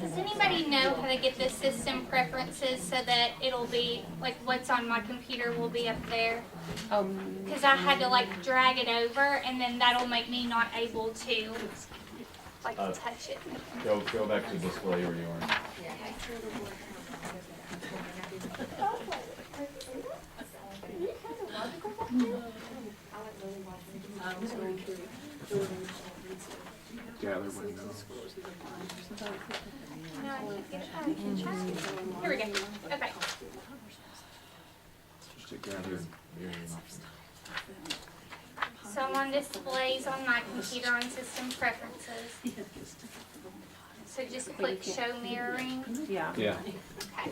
Does anybody know how to get the system preferences so that it'll be, like, what's on my computer will be up there? Because I had to, like, drag it over, and then that'll make me not able to, like, touch it. Go back to the display where you are. Gather windows. No, I can't get it. I can't try it. Here we go. Okay. Just a gather. So I'm on displays on my computer on system preferences. So just click show mirroring. Yeah. Yeah. Okay.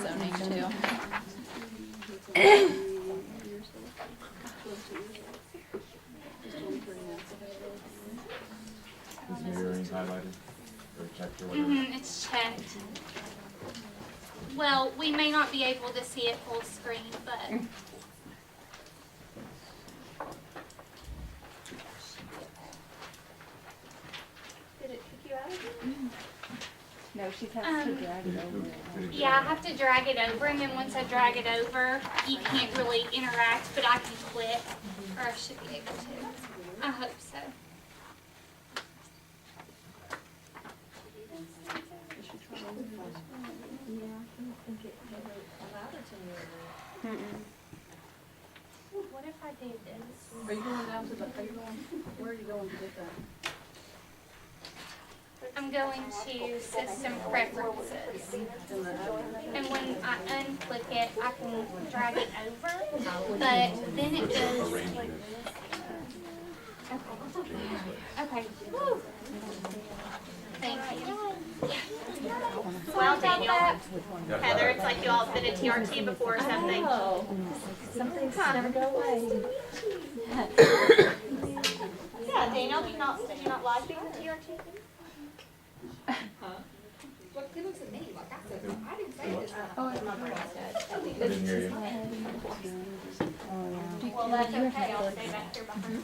Zoning too. Is mirroring highlighted or checked or whatever? It's checked. Well, we may not be able to see it full screen, but did it kick you out of it? No, she has to drag it over. Yeah, I have to drag it over, and then once I drag it over, you can't really interact, but I can quit, or I should be able to. I hope so. What if I did this? Are you going down to the, where are you going to get that? I'm going to system preferences. And when I unclick it, I can drag it over, but then it goes. Okay. Woo. Thank you. Well, Daniel, Heather, it's like you all been a TRT before or something. Some things never go away. Yeah, Daniel, did you not like being a TRT? Look, he looks at me like I said, I didn't say this. I didn't hear you. Well, that's okay, I'll stay back here behind.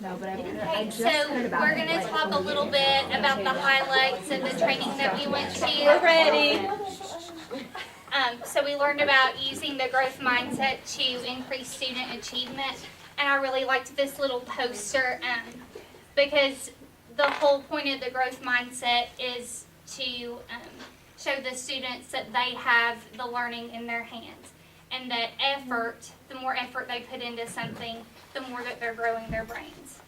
No, but Okay, so we're gonna talk a little bit about the highlights of the training that we went to. We're ready. So we learned about using the growth mindset to increase student achievement, and I really liked this little poster because the whole point of the growth mindset is to show the students that they have the learning in their hands, and that effort, the more effort they put into something, the more that they're growing their brains.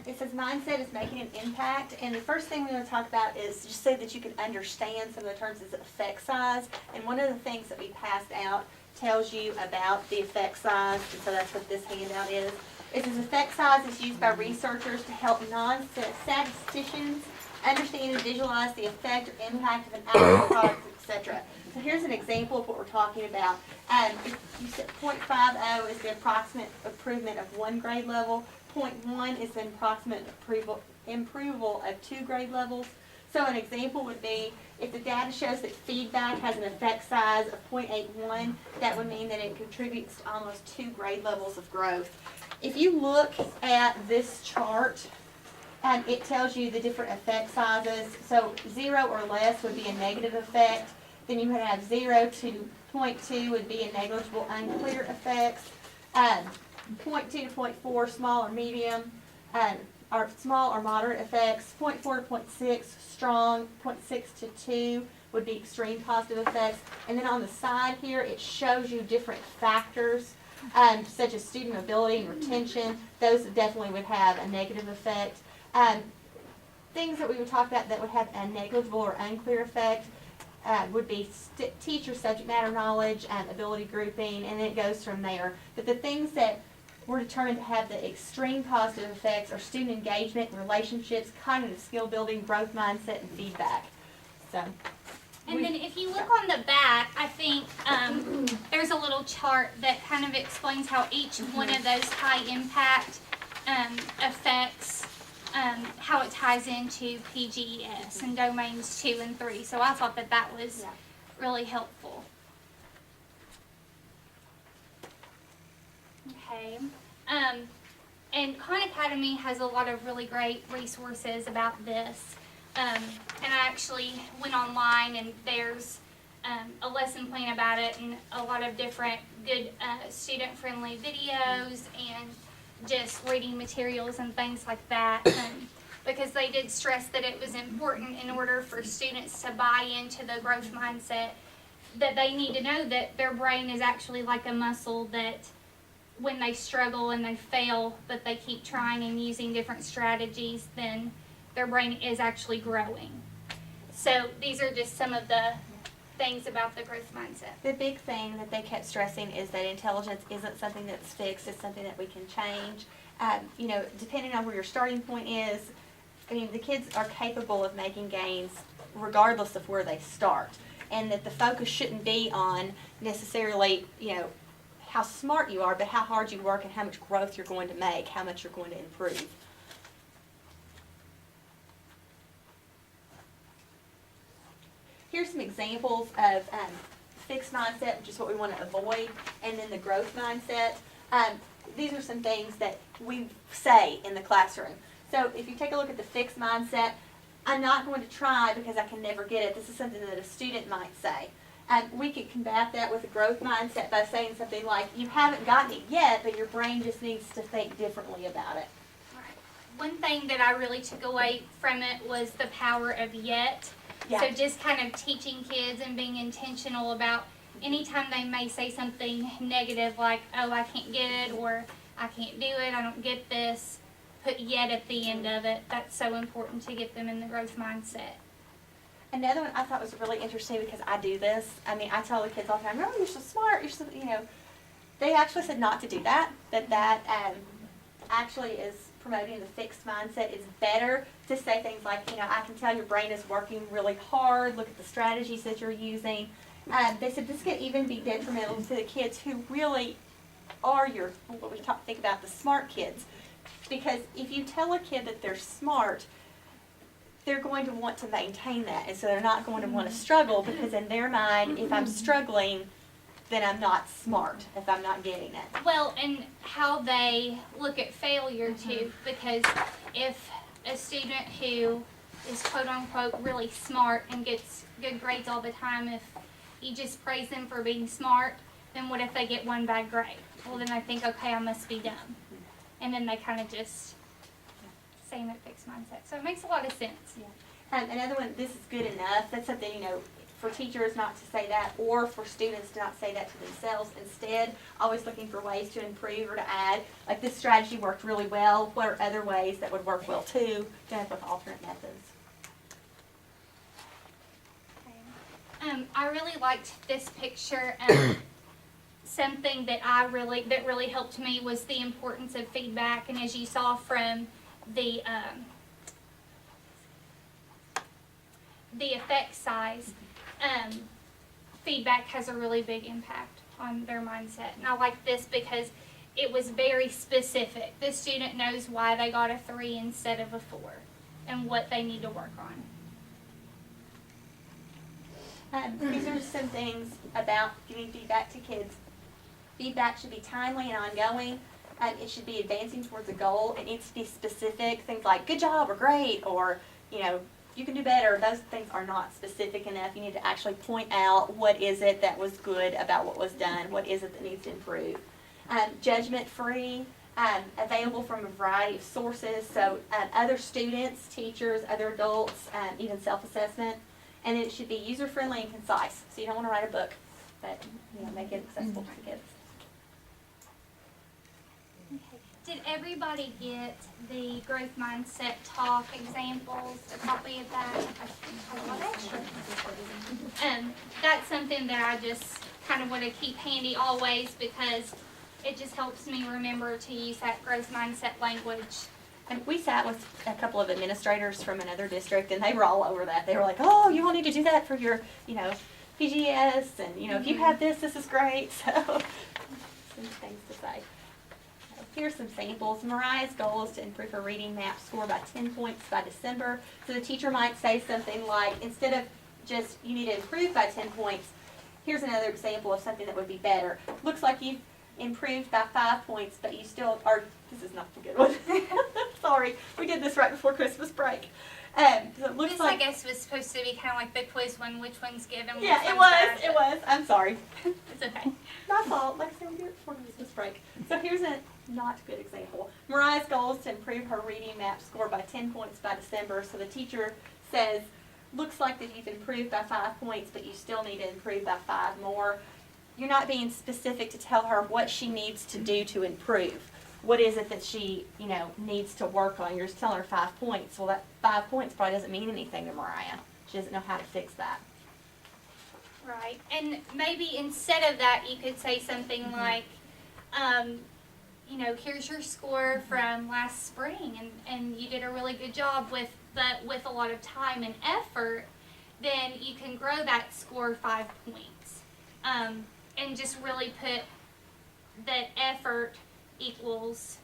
It says mindset is making an impact, and the first thing we're going to talk about is just so that you can understand some of the terms is effect size. And one of the things that we passed out tells you about the effect size, and so that's what this handout is. It says effect size is used by researchers to help non-statisticians understand and visualize the effect or impact of an actual product, etc. So here's an example of what we're talking about. You said 0.50 is the approximate improvement of 1 grade level. 0.1 is the approximate improval of 2 grade levels. So an example would be if the data shows that feedback has an effect size of 0.81, that would mean that it contributes to almost 2 grade levels of growth. If you look at this chart, it tells you the different effect sizes. So 0 or less would be a negative effect. Then you would have 0 to 0.2 would be a negligible, unclear effects. 0.2 to 0.4, small or medium, or small or moderate effects. 0.4 to 0.6, strong. 0.6 to 2 would be extreme positive effects. And then on the side here, it shows you different factors, such as student mobility and retention. Those definitely would have a negative effect. Things that we would talk about that would have a negligible or unclear effect. would be teacher subject matter knowledge, ability grouping, and then it goes from there. But the things that we're determined to have the extreme positive effects are student engagement, relationships, cognitive skill building, growth mindset, and feedback. So. And then if you look on the back, I think there's a little chart that kind of explains how each one of those high impact affects how it ties into PGES and domains 2 and 3. So I thought that that was really helpful. Okay. And Khan Academy has a lot of really great resources about this. And I actually went online and there's a lesson plan about it and a lot of different good student-friendly videos and just reading materials and things like that. Because they did stress that it was important in order for students to buy into the growth mindset that they need to know that their brain is actually like a muscle that when they struggle and they fail, but they keep trying and using different strategies, then their brain is actually growing. So these are just some of the things about the growth mindset. The big thing that they kept stressing is that intelligence isn't something that's fixed, it's something that we can change. You know, depending on where your starting point is, I mean, the kids are capable of making gains regardless of where they start. And that the focus shouldn't be on necessarily, you know, how smart you are, but how hard you work and how much growth you're going to make, how much you're going to improve. Here's some examples of fixed mindset, which is what we want to avoid, and then the growth mindset. These are some things that we say in the classroom. So if you take a look at the fixed mindset, I'm not going to try because I can never get it. This is something that a student might say. We could combat that with a growth mindset by saying something like, you haven't gotten it yet, but your brain just needs to think differently about it. One thing that I really took away from it was the power of yet. Yeah. So just kind of teaching kids and being intentional about anytime they may say something negative like, oh, I can't get it, or I can't do it, I don't get this, put yet at the end of it. That's so important to get them in the growth mindset. Another one I thought was really interesting because I do this. I mean, I tell the kids all the time, oh, you're so smart, you're so, you know. They actually said not to do that, that actually is promoting the fixed mindset. It's better to say things like, you know, I can tell your brain is working really hard, look at the strategies that you're using. They said this could even be detrimental to the kids who really are your, what we think about the smart kids. Because if you tell a kid that they're smart, they're going to want to maintain that, and so they're not going to want to struggle, because in their mind, if I'm struggling, then I'm not smart if I'm not getting it. Well, and how they look at failure too, because if a student who is quote unquote really smart and gets good grades all the time, if you just praise them for being smart, then what if they get one bad grade? Well, then I think, okay, I must be dumb. And then they kind of just stay in that fixed mindset. So it makes a lot of sense. Yeah. Another one, this is good enough. That's something, you know, for teachers not to say that, or for students to not say that to themselves. Instead, always looking for ways to improve or to add. Like, this strategy worked really well. What are other ways that would work well too? Done with alternate methods. I really liked this picture. Something that really helped me was the importance of feedback, and as you saw from the effect size, feedback has a really big impact on their mindset. And I like this because it was very specific. The student knows why they got a 3 instead of a 4 and what they need to work on. These are some things about giving feedback to kids. Feedback should be timely and ongoing. It should be advancing towards a goal. It needs to be specific. Things like good job or great, or, you know, you can do better. Those things are not specific enough. You need to actually point out what is it that was good about what was done. What is it that needs to improve. Judgment-free, available from a variety of sources. So other students, teachers, other adults, even self-assessment. And it should be user-friendly and concise. So you don't want to write a book, but, you know, make it accessible to kids. Okay. Did everybody get the growth mindset talk examples, a copy of that? That's something that I just kind of want to keep handy always because it just helps me remember to use that growth mindset language. And we sat with a couple of administrators from another district, and they were all over that. They were like, "Oh, you all need to do that for your, PGS, and if you have this is great." So, some things to say. Here's some samples. Mariah's goal is to improve her reading map score by 10 points by December. So the teacher might say something like, instead of just you need to improve by 10 points, here's another example of something that would be better. Looks like you've improved by 5 points, but you still are. This is not the good one. Sorry, we did this right before Christmas break. So it looks This, like I guess, was supposed to be kind of like the quiz one, which one's good and which yeah, one's it bad, was. I'm sorry. It's okay. My fault. Like I said, we did it before Christmas break. So here's a not good example. Mariah's goal is to improve her reading map score by 10 points by December. So the teacher says, looks like that you've improved by 5 points, but you still need to improve by 5 more. You're not being specific to tell her what she needs to do to improve. What is it that she, needs to work on? You're just telling her 5 points. Well, that 5 points probably doesn't mean anything to Mariah. She doesn't know how to fix that. Right. And maybe instead of that, you could say something like, here's your score from last spring, and you did a really good job with a lot of time and effort. Then you can grow that score 5 points, and just really put that effort equals,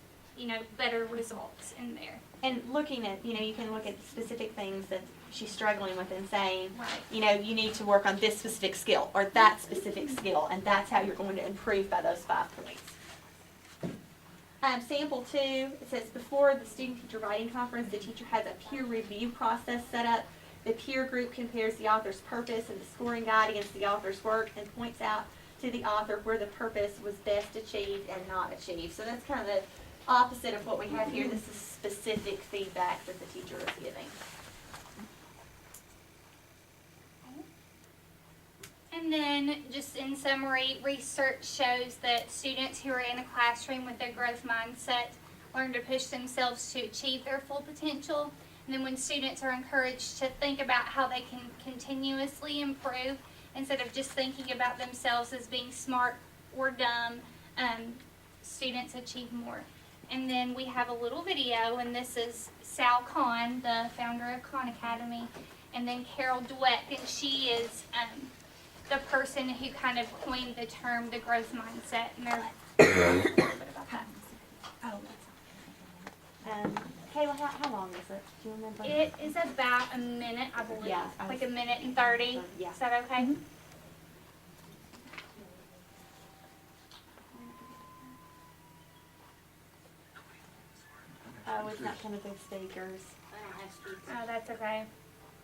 better results in there. And looking at, you can look at specific things that she's struggling with and saying, Right. you need to work on this specific skill or that specific skill, and that's how you're going to improve by those 5 points. Sample 2, it says, before the student-teacher writing conference, the teacher has a peer review process set up. The peer group compares the author's purpose and the scoring guide against the author's work and points out to the author where the purpose was best achieved and not achieved. So that's kind of the opposite of what we have here. This is specific feedback that the teacher is giving. And then, just in summary, research shows that students who are in a classroom with a growth mindset learn to push themselves to achieve their full potential. And then when students are encouraged to think about how they can continuously improve, instead of just thinking about themselves as being smart or dumb, students achieve more. And then we have a little video, and this is Sal Khan, the founder of Khan Academy, and then Carol Dweck, and she is the person who kind of coined the term the growth mindset. And they're a little bit about that. Oh, that's Kayla, how long is it? Do you remember? It is about a minute, I believe. Yeah, Like a minute and 30. Yeah. Is that okay? Mhm. Oh, it's not coming through speakers. Oh, that's okay.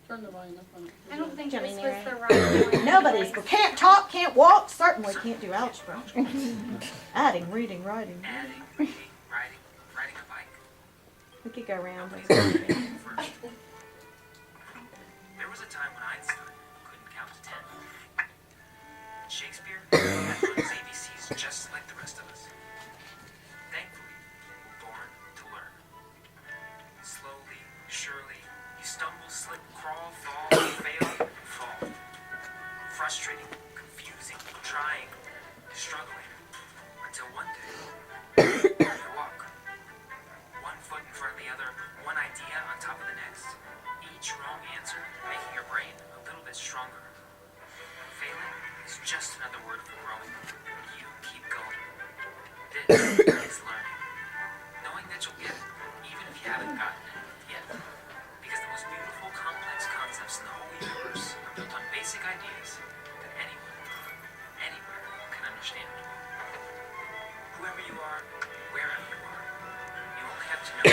Turn the volume up on it. I don't think Jump this in was there. the right one. Nobody's, can't talk, can't walk, certainly can't do algebra. Adding, reading, writing. Adding, reading, riding a bike. We could go around. There was a time when Einstein couldn't count to 10. Shakespeare had learned his ABCs just like the rest of us. Thankfully, we're born to learn. Slowly, surely, you stumble, slip, crawl, fall, fail, fall. Frustrating, confusing, trying, struggling, until one day, you walk. One foot in front of the other, one idea on top of the next. Each wrong answer making your brain a little bit stronger. Failing is just another word for growing. You keep going. This is learning. Knowing that you'll get it, even if you haven't gotten it yet. Because the most beautiful, complex concepts in the whole universe are built on basic ideas that anyone, anywhere can understand. Whoever you are, wherever you are, you only have to know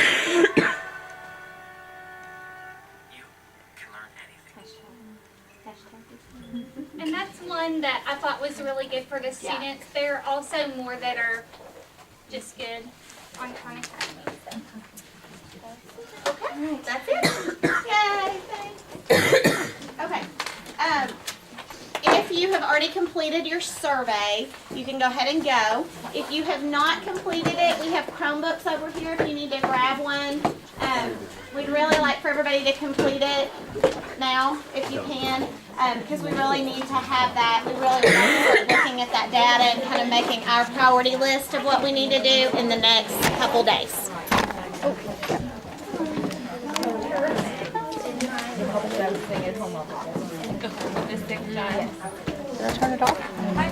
you can learn anything. And that's one that I thought was really good for the students. There are also more that are just good on Khan Academy. So. Okay, that's it. Yay, thanks. Okay. If you have already completed your survey, you can go ahead and go. If you have not completed it, we have Chromebooks over here if you need to grab one. We'd really like for everybody to complete it now, if you can. because we really need to have that, we really want to start looking at that data and kind of making our priority list of what we need to do in the next couple days. Did I turn it off?